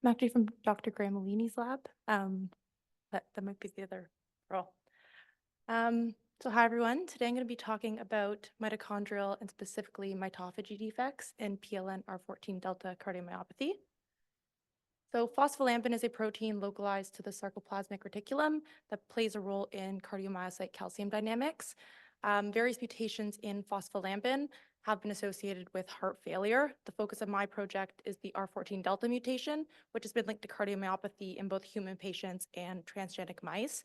I'm actually from Dr. Gramolini's lab. That might be the other role. So hi everyone. Today I'm going to be talking about mitochondrial and specifically mitophagy defects in PLN-R14 delta cardiomyopathy. So phospholambin is a protein localized to the sarcoplasmic reticulum that plays a role in cardiomyocyte calcium dynamics. Various mutations in phospholambin have been associated with heart failure. The focus of my project is the R14 delta mutation, which has been linked to cardiomyopathy in both human patients and transgenic mice.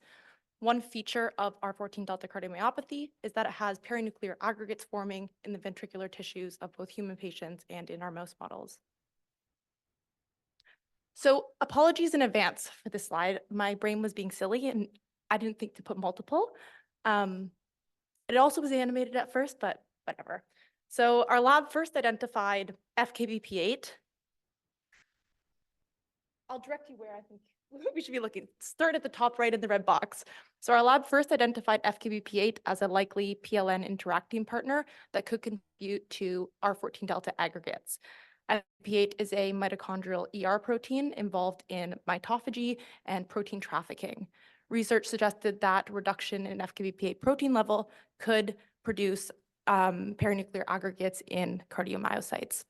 One feature of R14 delta cardiomyopathy is that it has perinuclear aggregates forming in the ventricular tissues of both human patients and in our mouse models. So apologies in advance for this slide. My brain was being silly and I didn't think to put multiple. It also was animated at first, but whatever. So our lab first identified FKBP8. I'll direct you where I think we should be looking. Start at the top right in the red box. So our lab first identified FKBP8 as a likely PLN interacting partner that could contribute to R14 delta aggregates. FKBP8 is a mitochondrial ER protein involved in mitophagy and protein trafficking. Research suggested that reduction in FKBP8 protein level could produce perinuclear aggregates in cardiomyocytes.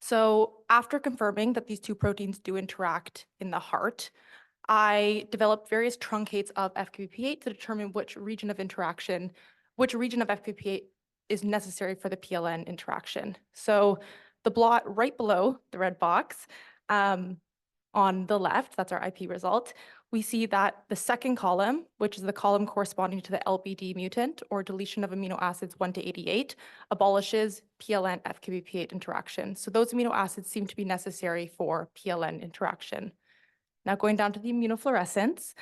So after confirming that these two proteins do interact in the heart, I developed various truncates of FKBP8 to determine which region of FKBP8 is necessary for the PLN interaction. So the blot right below the red box on the left, that's our IP result, we see that the second column, which is the column corresponding to the LBD mutant or deletion of amino acids 1 to 88, abolishes PLN FKBP8 interaction. So those amino acids seem to be necessary for PLN interaction. Now going down to the immunofluorescence,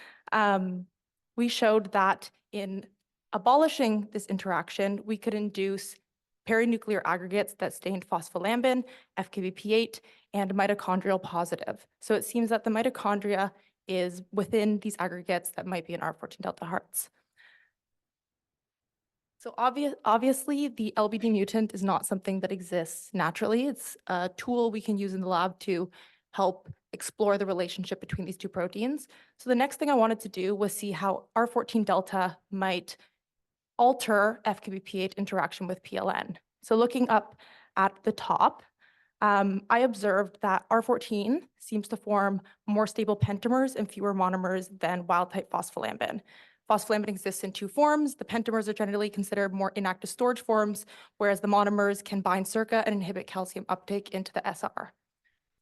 we showed that in abolishing this interaction, we could induce perinuclear aggregates that stained phospholambin, FKBP8, and mitochondrial positive. So it seems that the mitochondria is within these aggregates that might be in R14 delta hearts. So obviously, the LBD mutant is not something that exists naturally. It's a tool we can use in the lab to help explore the relationship between these two proteins. So the next thing I wanted to do was see how R14 delta might alter FKBP8 interaction with PLN. So looking up at the top, I observed that R14 seems to form more stable pentamers and fewer monomers than wild-type phospholambin. Phospholambin exists in two forms. The pentamers are generally considered more inactive storage forms, whereas the monomers can bind SERCA and inhibit calcium uptake into the SR.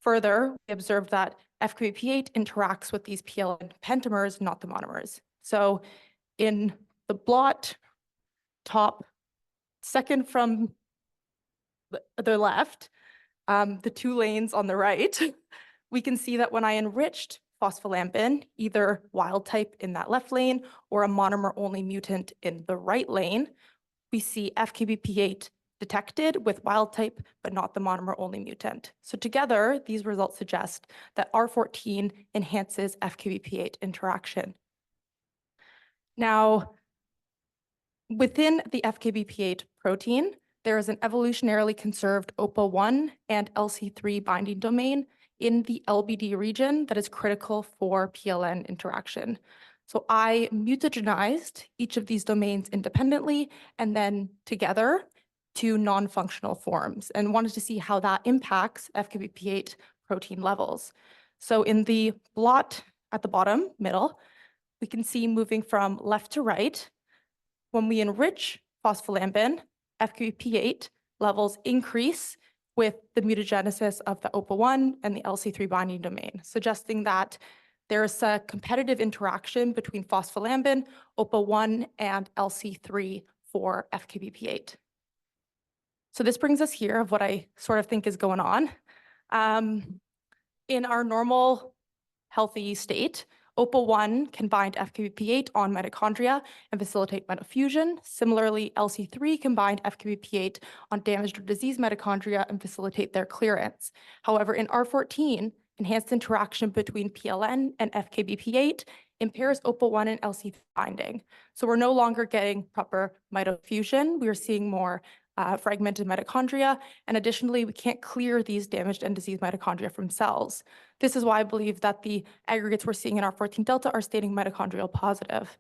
Further, we observed that FKBP8 interacts with these PLN pentamers, not the monomers. So in the blot top, second from the left, the two lanes on the right, we can see that when I enriched phospholambin, either wild type in that left lane or a monomer-only mutant in the right lane, we see FKBP8 detected with wild type, but not the monomer-only mutant. So together, these results suggest that R14 enhances FKBP8 interaction. Now, within the FKBP8 protein, there is an evolutionarily conserved OPA1 and LC3 binding domain in the LBD region that is critical for PLN interaction. So I mutagenized each of these domains independently and then together to non-functional forms and wanted to see how that impacts FKBP8 protein levels. So in the blot at the bottom, middle, we can see moving from left to right, when we enrich phospholambin, FKBP8 levels increase with the mutagenesis of the OPA1 and the LC3 binding domain, suggesting that there is a competitive interaction between phospholambin, OPA1, and LC3 for FKBP8. So this brings us here of what I sort of think is going on. In our normal healthy state, OPA1 can bind FKBP8 on mitochondria and facilitate mitofusion. Similarly, LC3 can bind FKBP8 on damaged or diseased mitochondria and facilitate their clearance. However, in R14, enhanced interaction between PLN and FKBP8 impairs OPA1 and LC3 binding. So we're no longer getting proper mitofusion. We are seeing more fragmented mitochondria. And additionally, we can't clear these damaged and diseased mitochondria from cells. This is why I believe that the aggregates we're seeing in our 14 delta are staining mitochondrial positive.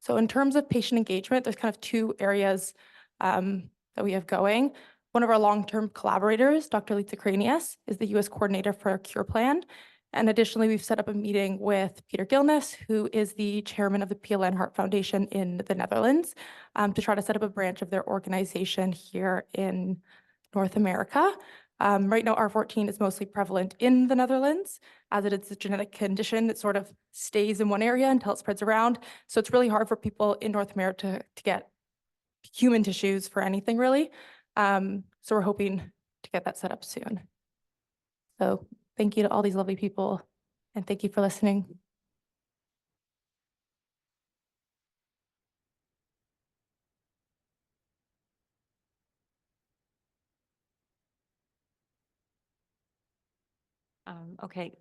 So in terms of patient engagement, there's kind of two areas that we have going. One of our long-term collaborators, Dr. Lisa Cranius, is the U.S. coordinator for our Cure Plan. And additionally, we've set up a meeting with Peter Gilness, who is the chairman of the PLN Heart Foundation in the Netherlands, to try to set up a branch of their organization here in North America. Right now, R14 is mostly prevalent in the Netherlands, as it is a genetic condition that sort of stays in one area until it spreads around. So it's really hard for people in North America to get human tissues for anything, really. So we're hoping to get that set up soon. So thank you to all these lovely people, and thank you for listening. Okay,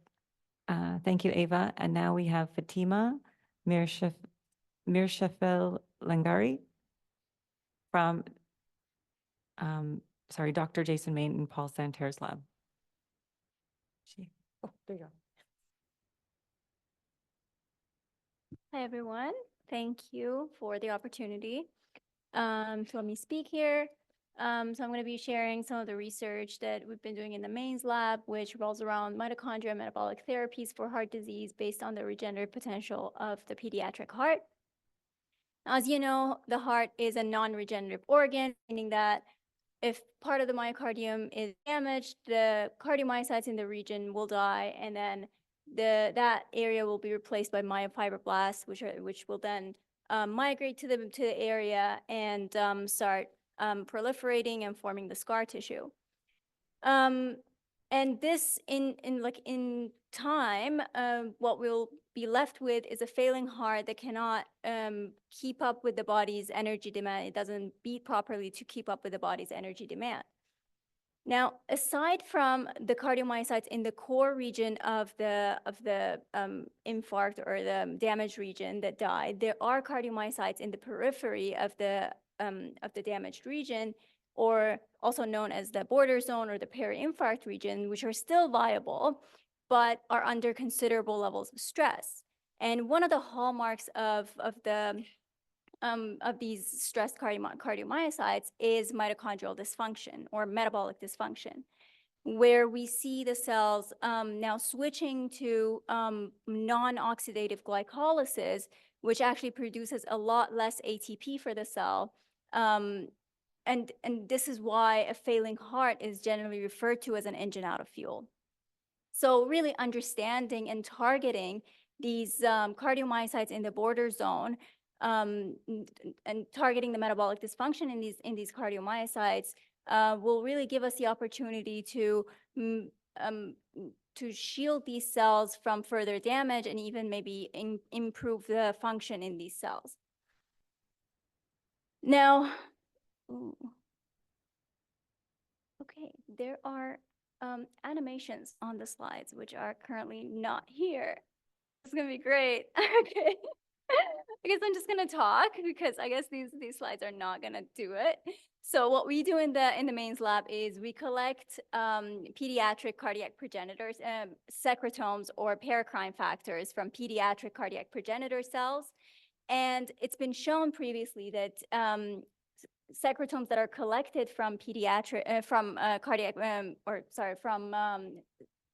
thank you, Ava. And now we have Fatemeh Mirshafiei Langari from, Dr. Jason Main and Paul Santerre's lab. Oh, there you go. Hi, everyone. Thank you for the opportunity to let me speak here. So I'm going to be sharing some of the research that we've been doing in the mains lab, which revolves around mitochondria metabolic therapies for heart disease based on the regenerative potential of the pediatric heart. As you know, the heart is a non-regenerative organ, meaning that if part of the myocardium is damaged, the cardiomyocytes in the region will die, and then that area will be replaced by myofibroblasts, which will then migrate to the area and start proliferating and forming the scar tissue. And this in time, what we'll be left with is a failing heart that cannot keep up with the body's energy demand. It doesn't beat properly to keep up with the body's energy demand. Now, aside from the cardiomyocytes in the core region of the infarct or the damaged region that died, there are cardiomyocytes in the periphery of the damaged region, or also known as the border zone or the peri-infarct region, which are still viable, but are under considerable levels of stress. And one of the hallmarks of these stressed cardiomyocytes is mitochondrial dysfunction or metabolic dysfunction, where we see the cells now switching to non-oxidative glycolysis, which actually produces a lot less ATP for the cell. And this is why a failing heart is generally referred to as an engine out of fuel. So really understanding and targeting these cardiomyocytes in the border zone and targeting the metabolic dysfunction in these cardiomyocytes will really give us the opportunity to shield these cells from further damage and even maybe improve the function in these cells. Now, okay, there are animations on the slides, which are currently not here. It's gonna be great. Okay. I guess I'm just gonna talk because I guess these slides are not gonna do it. So what we do in the mains lab is we collect pediatric cardiac progenitors, secretomes or paracrine factors from pediatric cardiac progenitor cells. And it's been shown previously that secretomes that are collected from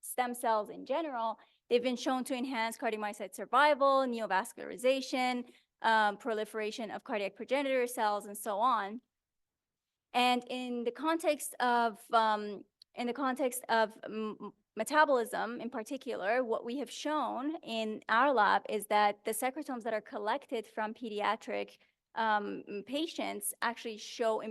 stem cells in general, they've been shown to enhance cardiomyocyte survival, neovascularization, proliferation of cardiac progenitor cells, and so on. And in the context of metabolism in particular, what we have shown in our lab is that the secretomes that are collected from pediatric patients actually go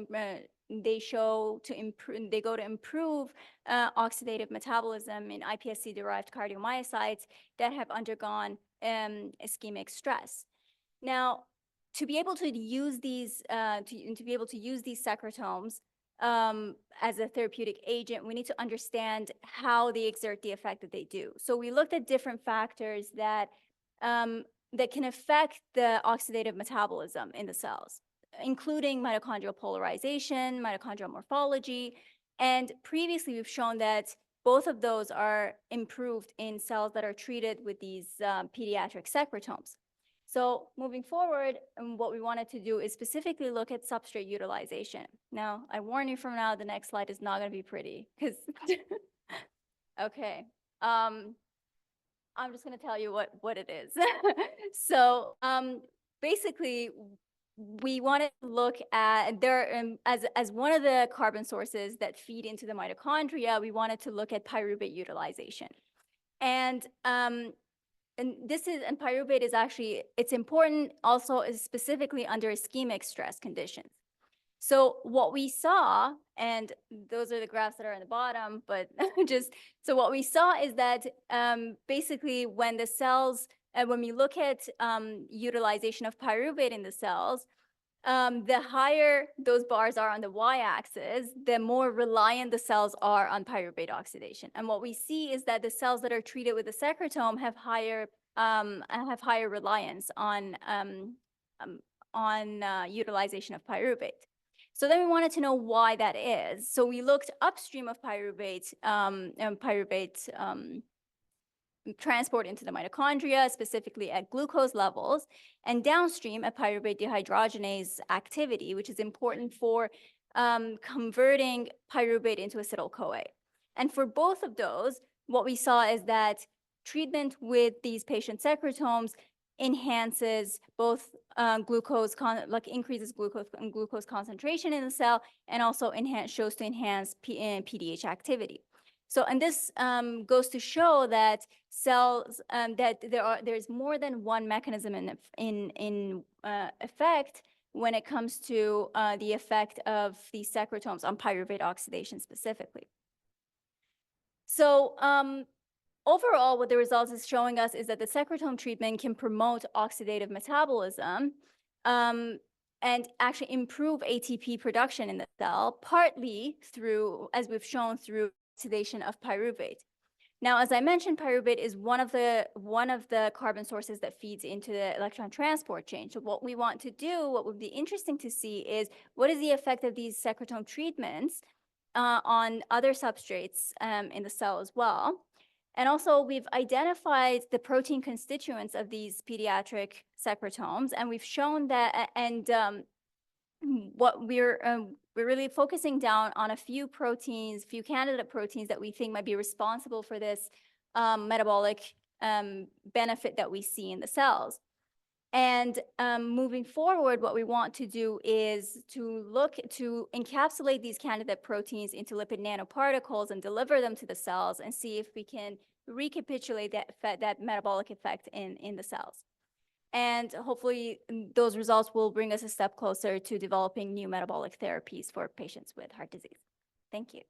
to improve oxidative metabolism in iPSC-derived cardiomyocytes that have undergone ischemic stress. Now, to be able to use these secretomes as a therapeutic agent, we need to understand how they exert the effect that they do. So we looked at different factors that can affect the oxidative metabolism in the cells. including mitochondrial polarization, mitochondrial morphology. And previously, we've shown that both of those are improved in cells that are treated with these pediatric secretomes. So moving forward, what we wanted to do is specifically look at substrate utilization. Now, I warn you from now, the next slide is not going to be pretty, because, okay. I'm just going to tell you what it is. So basically, we want to look at there as one of the carbon sources that feed into the mitochondria. We wanted to look at pyruvate utilization, and pyruvate is actually, it's important also is specifically under ischemic stress conditions. So what we saw, and those are the graphs that are in the bottom, but so what we saw is that basically when the cells, when we look at utilization of pyruvate in the cells, the higher those bars are on the y-axis, the more reliant the cells are on pyruvate oxidation. And what we see is that the cells that are treated with the secretome have higher reliance on utilization of pyruvate. So then we wanted to know why that is. So we looked upstream of pyruvate, transport into the mitochondria, specifically at glucose levels, and downstream at pyruvate dehydrogenase activity, which is important for converting pyruvate into acetyl-CoA. And for both of those, what we saw is that treatment with these patient secretomes enhances both increases glucose concentration in the cell, and also shows to enhance PDH activity. So, and this goes to show that cells that there's more than one mechanism in effect when it comes to the effect of these secretomes on pyruvate oxidation specifically. So overall, what the results is showing us is that the secretome treatment can promote oxidative metabolism and actually improve ATP production in the cell, partly through, as we've shown, through oxidation of pyruvate. Now, as I mentioned, pyruvate is one of the carbon sources that feeds into the electron transport chain. So what we want to do, what would be interesting to see, is what is the effect of these secretome treatments on other substrates in the cell as well. And also, we've identified the protein constituents of these pediatric secretomes, and we've shown that, and what we're really focusing down on a few proteins, few candidate proteins that we think might be responsible for this metabolic benefit that we see in the cells. And moving forward, what we want to do is to look to encapsulate these candidate proteins into lipid nanoparticles and deliver them to the cells and see if we can recapitulate that metabolic effect in the cells. And hopefully those results will bring us a step closer to developing new metabolic therapies for patients with heart disease. Thank you.